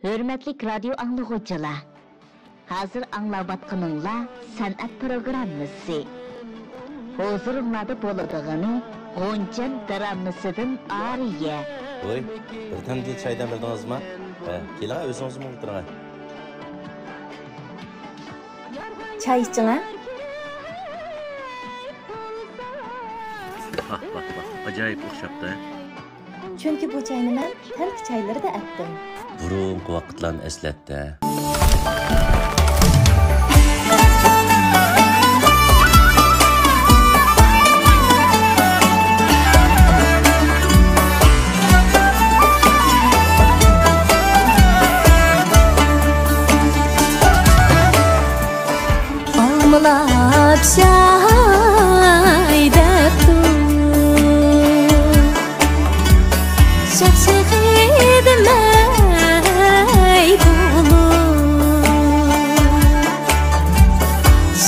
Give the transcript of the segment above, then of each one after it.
Hürmetlik radyo anlıqıcılar. Hazır anlabatqınınla sanat programmasi. Huzurunlarda boladığını Goncan dramasidan Ariye. Oy, bir tamdil çaydan bildiniz mi? Keling, o'zingiz o'tiring. Çay içsene. Bak, acayip o'xshabdi. Çünkü bu çayını ben tank çayları da attım. Burungi vaqtlarni eslatdi. Ağlap şaydaptu şakşakidmay bulu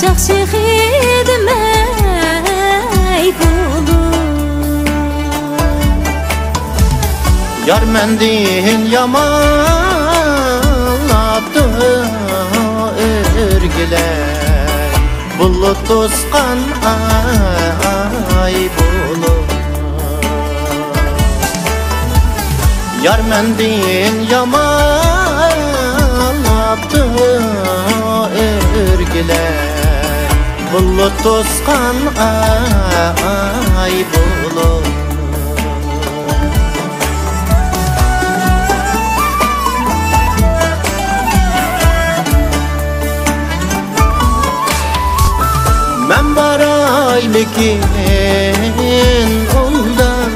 şakşakidmay bulu Yar mendin yamanladı örgüler Bulut tosqan ay bulur Yar mendin yamanladı örgüler Bulut tosqan ay bulur Men baraylıkin ondan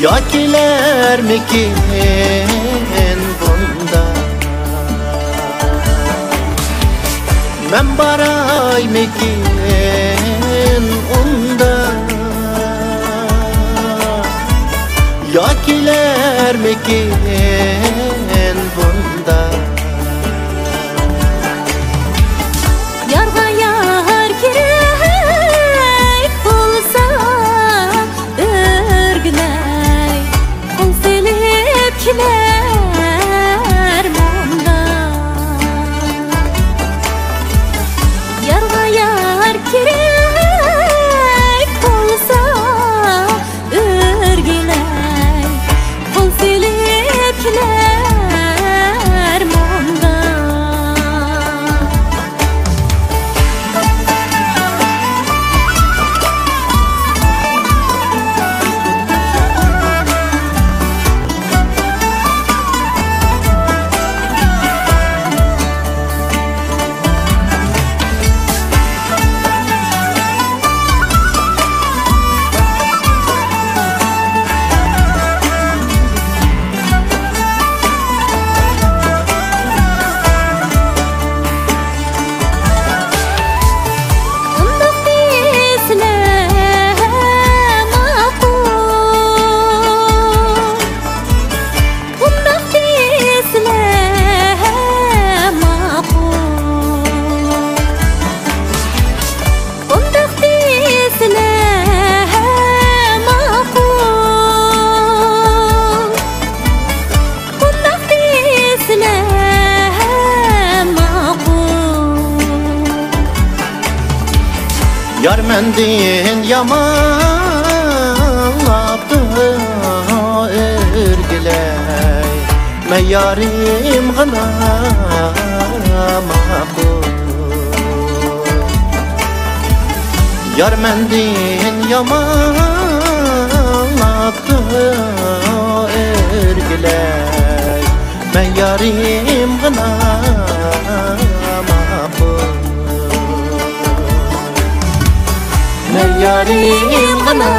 Ya kilermikin bundan Men baraylıkin ondan Ya kilermikin bundan Yarga yar kirek bulsa örgünay Kol selip kiler mundan Yarga yar kirek bulsa örgünay Kol selip kiler mundan Yar mendin yamanladı örgüler Men yarim gına maqul Yar mendin yamanladı örgüler Men yarim gına maqul yarim gına